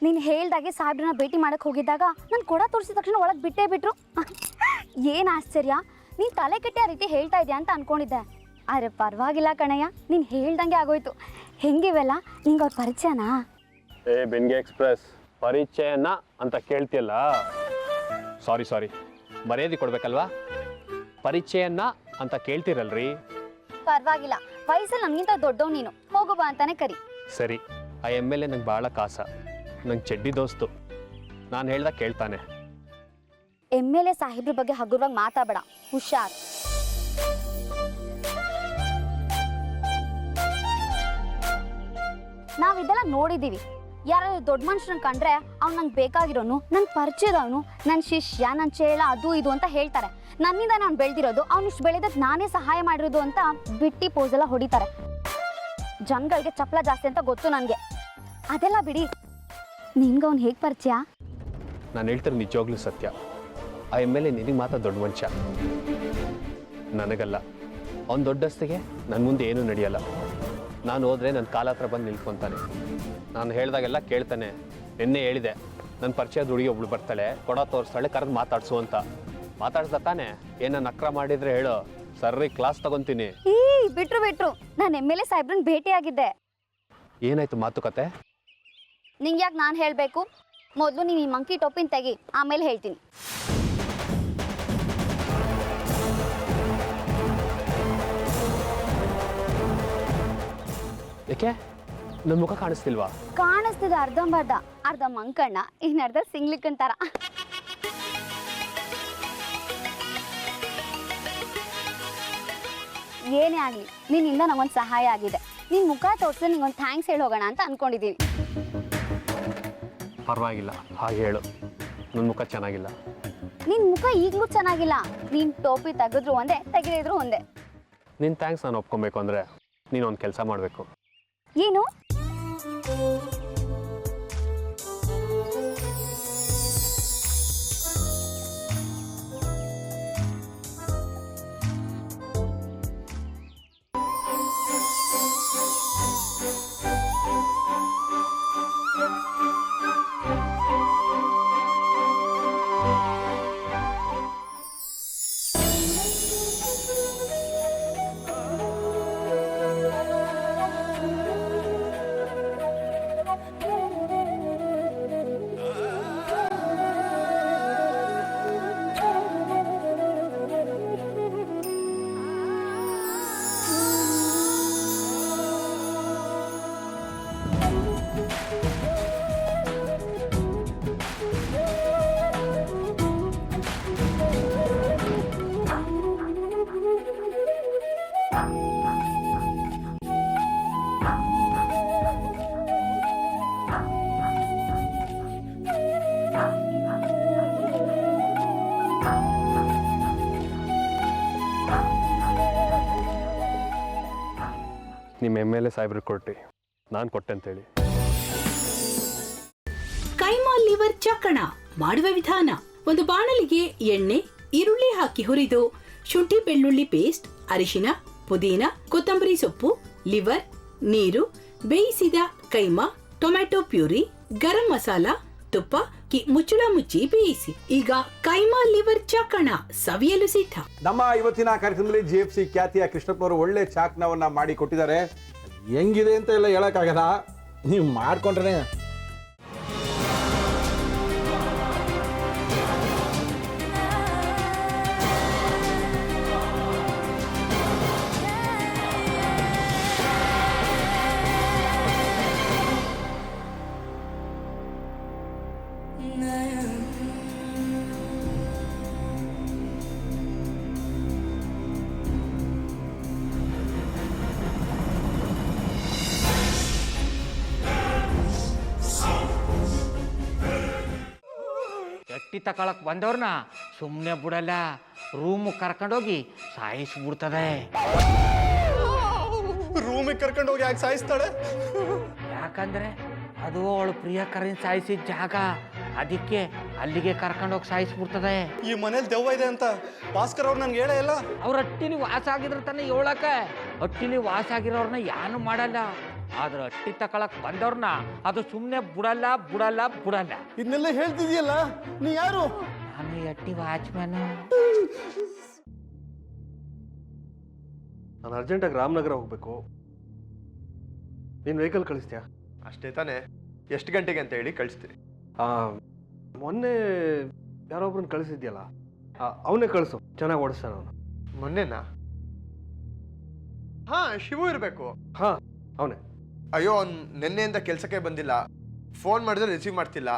ನೀನು ಹೇಳ್ದಾಗೆ ಸಾಹೇಬ್ರನ್ನ ಭೇಟಿ ಮಾಡಕ್ಕೆ ಹೋಗಿದ್ದಾಗ ನಾನು ಕೊಡ ತೋರಿಸಿದ ತಕ್ಷಣ ಒಳಗೆ ಬಿಟ್ಟೇ ಬಿಟ್ರು. ಏನು ಆಶ್ಚರ್ಯ, ನೀನು ತಲೆ ಕೆಟ್ಟ ರೀತಿ ಹೇಳ್ತಾ ಇದೆಯಾ ಅಂತ ಅಂದ್ಕೊಂಡಿದ್ದೆ. ಆದರೆ ಪರವಾಗಿಲ್ಲ ಕಣಯ್ಯ, ನೀನು ಹೇಳ್ದಂಗೆ ಆಗೋಯ್ತು. ಹೆಂಗಿವೆಲ್ಲ ನಿಂಗೆ ಅವ್ರ ಪರಿಚಯನಾ? ಬೆನ್ಗೆ ಎಕ್ಸ್ಪ್ರೆಸ್ ಪರಿಚಯನ ಅಂತ ಕೇಳ್ತಿಯಲ್ಲ, ಸಾರಿ ಮರ್ಯಾದೆ ಕೊಡ್ಬೇಕಲ್ವಾ? ಪರಿಚಯನ ಅಂತ ಕೇಳ್ತಿರಲ್ರಿ. ಪರವಾಗಿಲ್ಲ, ವಯಸ್ಸಲ್ಲಿ ನಮಗಿಂತ ದೊಡ್ಡವ್ ನೀನು, ಹೋಗು ಬಾ ಅಂತಾನೆ ಕರಿ. ಸರಿ, ಆ ಎಮ್ ಎಲ್ ಎ ನಂಗೆ ಭಾಳ ಕಾಸ, ನಂಗೆ ಚೆಡ್ಡಿ ದೋಸ್ತು, ನಾನು ಹೇಳ್ದಾಗ ಕೇಳ್ತಾನೆ. ಎಮ್ ಎಲ್ ಎ ಸಾಹೇಬ್ರ ಬಗ್ಗೆ ಹಗುರವಾಗಿ ಮಾತಾಡಬೇಡ, ಹುಷಾರ್. ನಾವಿದೆಲ್ಲ ನೋಡಿದ್ದೀವಿ. ಯಾರಾದ್ರೂ ದೊಡ್ಡ ಮನುಷ್ಯನ ಕಂಡ್ರೆ ಅವ್ನು ನಂಗೆ ಬೇಕಾಗಿರೋನು, ನಂಗೆ ಪರಿಚಯದವನು, ನನ್ನ ಶಿಷ್ಯ, ನನ್ನ ಚೇಳ, ಅದು ಇದು ಅಂತ ಹೇಳ್ತಾರೆ. ನನ್ನಿಂದ ನಾನು ಬೆಳೆದಿರೋದು, ಅವನಿಷ್ಟು ಬೆಳೆದಕ್ಕೆ ನಾನೇ ಸಹಾಯ ಮಾಡಿರೋದು ಅಂತ ಬಿಟ್ಟಿ ಪೋಸೆಲ್ಲ ಹೊಡಿತಾರೆ. ಜನಗಳಿಗೆ ಚಪ್ಪಲ ಜಾಸ್ತಿ ಅಂತ ಗೊತ್ತು ನನಗೆ. ಅದೆಲ್ಲ ಬಿಡಿ, ನಿನ್ಗೆ ಅವ್ನು ಹೇಗೆ ಪರಿಚಯ? ನಾನು ಹೇಳ್ತಾರೆ ನಿಜವಾಗ್ಲೂ ಸತ್ಯ. ಆ ಎಮ್ ಎಲ್ ಎ ನಿನಗೆ ಮಾತ್ರ ದೊಡ್ಡ ಮನುಷ್ಯ, ನನಗಲ್ಲ. ಅವ್ನು ದೊಡ್ಡಸ್ತಿಗೆ ನನ್ನ ಮುಂದೆ ಏನೂ ನಡೆಯಲ್ಲ. ನಾನು ಹೋದರೆ ನನ್ನ ಕಾಲ ಹತ್ರ ಬಂದು ನಿಲ್ಕೊತಾನೆ. ನಾನು ಹೇಳ್ದಾಗೆಲ್ಲ ಕೇಳ್ತಾನೆ. ನಿನ್ನೆ ಹೇಳಿದೆ, ನನ್ನ ಪರಿಚಯದ ಹುಡುಗಿ ಒಬ್ಳು ಬರ್ತಾಳೆ, ಕೊಡ ತೋರಿಸ್ತಾಳೆ, ಕರೆದು ಮಾತಾಡ್ಸು ಅಂತ. ಮಾತಾಡ್ಸ್ದ ತಾನೆ? ಏನನ್ನ ಅಕ್ರ ಮಾಡಿದ್ರೆ ಹೇಳು, ಸರ್ರಿ ಕ್ಲಾಸ್ ತಗೊಂತೀನಿ. ಬಿಟ್ರು ನಾನು ಎಮ್ ಎಲ್ ಎ ಸಾಹೇಬ್ರನ್ನ ಭೇಟಿಯಾಗಿದ್ದೆ. ಏನಾಯ್ತು ಮಾತುಕತೆ? ನಿಂಗೆ ಯಾಕೆ ನಾನು ಹೇಳಬೇಕು? ಮೊದಲು ನೀನು ಈ ಮಂಕಿ ಟೊಪ್ಪಿನ ತೆಗಿ, ಆಮೇಲೆ ಹೇಳ್ತೀನಿ. ಯಾಕೆ ನನ್ನ ಮುಖ ಕಾಣಿಸ್ತಿಲ್ವಾ? ಕಾಣಿಸ್ತಿದೆ, ಅರ್ಧಂಬರ್ಧ. ಅರ್ಧ ಮಂಕಣ್ಣ, ಇನ್ನರ್ಧ ಸಿಂಗ್ಲಿಕ್ಕಂತಾರ. ಏನೇ ಆಗಲಿ, ನಿನ್ನಿಂದ ನಂಗೊಂದು ಸಹಾಯ ಆಗಿದೆ. ನಿನ್ನ ಮುಖ ತೋರಿಸಿದ್ರೆ ನಿಂಗೊಂದು ಥ್ಯಾಂಕ್ಸ್ ಹೇಳಿ ಹೋಗೋಣ ಅಂತ ಅಂದ್ಕೊಂಡಿದ್ದೀವಿ. ಪರವಾಗಿಲ್ಲ, ಹಾಗೆ ಹೇಳು. ನನ್ನ ಮುಖ ಚೆನ್ನಾಗಿಲ್ಲ. ನಿನ್ನ ಮುಖ ಈಗಲೂ ಚೆನ್ನಾಗಿಲ್ಲ. ನೀನು ಟೋಪಿ ತೆಗೆದ್ರು ಒಂದೇ, ತೆಗೆದಿದ್ರು ಒಂದೇ. ನಿನ್ನ ಥ್ಯಾಂಕ್ಸ್ ನಾನು ಒಪ್ಕೊಬೇಕು ಅಂದರೆ ನೀನು ಒಂದು ಕೆಲಸ ಮಾಡಬೇಕು. ಏನು? ನಿಮ್ಮ ಎಮ್ ಎಲ್ ಎ ಸಾಹೇಬ್ರಿಗೆ ಕೊಟ್ಟು ನಾನು ಕೊಟ್ಟೆ ಅಂತೇಳಿ. ಕೈಮಾ ಲಿವರ್ ಚಕ್ಕಣ ಮಾಡುವ ವಿಧಾನ: ಒಂದು ಬಾಣಲಿಗೆ ಎಣ್ಣೆ, ಈರುಳ್ಳಿ ಹಾಕಿ ಹುರಿದು ಶುಂಠಿ ಬೆಳ್ಳುಳ್ಳಿ ಪೇಸ್ಟ್, ಅರಿಶಿನ, ಪುದೀನ, ಕೊತ್ತಂಬರಿ ಸೊಪ್ಪು, ಲಿವರ್, ನೀರು, ಬೇಯಿಸಿದ ಕೈಮಾ, ಟೊಮ್ಯಾಟೊ ಪ್ಯೂರಿ, ಗರಂ ಮಸಾಲ, ತುಪ್ಪ ಮುಚ್ಚಳ ಮುಚ್ಚಿ ಬೇಯಿಸಿ. ಈಗ ಕೈಮಾ ಲಿವರ್ ಚಾಕಣ ಸವಿಯಲು ಸಿದ್ಧ. ನಮ್ಮ ಇವತ್ತಿನ ಕಾರ್ಯಕ್ರಮದಲ್ಲಿ GFC ಖ್ಯಾತಿಯ ಕೃಷ್ಣಪ್ಪನವರು ಒಳ್ಳೆ ಚಾಕ್ನವನ್ನ ಮಾಡಿ ಕೊಟ್ಟಿದ್ದಾರೆ. ಹೆಂಗಿದೆ ಅಂತ ಎಲ್ಲ ಹೇಳಕ್ಕಾಗಲ್ಲ, ನೀವು ಮಾಡ್ಕೊಂಡ್ರೆ. ಎಟ್ಟಿ ತಕೊಳಕ್ ಬಂದವ್ರನ್ನ ಸುಮ್ಮನೆ ಬಿಡಲ್ಲ, ರೂಮ್ ಕರ್ಕೊಂಡೋಗಿ ಸಾಯಿಸ್ಬಿಡ್ತದೆ. ರೂಮಿಗೆ ಕರ್ಕೊಂಡೋಗಿ ಯಾಕೆ ಸಾಯಿಸ್ತಾಳೆ? ಯಾಕಂದ್ರೆ ಅದು ಅವಳು ಪ್ರಿಯಕರನ್ ಸಾಯಿಸಿದ ಜಾಗ, ಅದಕ್ಕೆ ಅಲ್ಲಿಗೆ ಕರ್ಕೊಂಡೋಗಿ ಸಾಯಿಸ್ಬಿಡ್ತದೆ. ಈ ಮನೇಲಿ ದೆವ್ವ ಇದೆ ಅಂತ ಭಾಸ್ಕರ್ ಅವ್ರು ನನ್ಗೆ ಹೇಳೇ ಇಲ್ಲ. ಅವ್ರ ಹಟ್ಟಿಲಿ ವಾಸ ಆಗಿದ್ರ ತಾನೆ ಹೇಳಕ. ಹಟ್ಟಿಲಿ ವಾಸ ಆಗಿರೋರ್ನ ಯಾನು ಮಾಡಲ್ಲ, ಆದ್ರೆ ಅಟ್ಟಿ ತಕೊಳಕ್ ಬಂದವ್ರನ್ನ ಅದು ಸುಮ್ಮನೆ ಬಿಡಲ್ಲ ಬಿಡಲ್ಲ ಬಿಡಲ್ಲ. ಇದನ್ನೆಲ್ಲ ಹೇಳ್ತಿದ್ಯಲ್ಲ, ನೀ ಯಾರು? ನಾನು ಅಟ್ಟಿ ವಾಚ್ಮ್ಯಾನು. ನಾನು ಅರ್ಜೆಂಟಾಗಿ ರಾಮನಗರ ಹೋಗ್ಬೇಕು. ನೀನು ವೆಹಿಕಲ್ ಕಳಿಸ್ತೀಯಾ? ಅಷ್ಟೇ ತಾನೇ? ಎಷ್ಟು ಗಂಟೆಗೆ ಅಂತ ಹೇಳಿ ಕಳಿಸ್ತೀರಿ? ಮೊನ್ನೆ ಯಾರೊಬ್ರನ್ನ ಕಳಿಸಿದ್ಯಲ್ಲ, ಅವನೇ ಕಳಿಸು, ಚೆನ್ನಾಗಿ ಓಡಿಸ್ತಾನೆ ಅವನು. ಮೊನ್ನೆನಾ? ಹಾ, ಶಿವು ಇರಬೇಕು. ಹಾಂ, ಅವನೇ. ಅಯ್ಯೋ, ಅವ್ನು ನಿನ್ನೆಯಿಂದ ಕೆಲಸಕ್ಕೆ ಬಂದಿಲ್ಲ. ಫೋನ್ ಮಾಡಿದ್ರೆ ರಿಸೀವ್ ಮಾಡ್ತಿಲ್ಲ.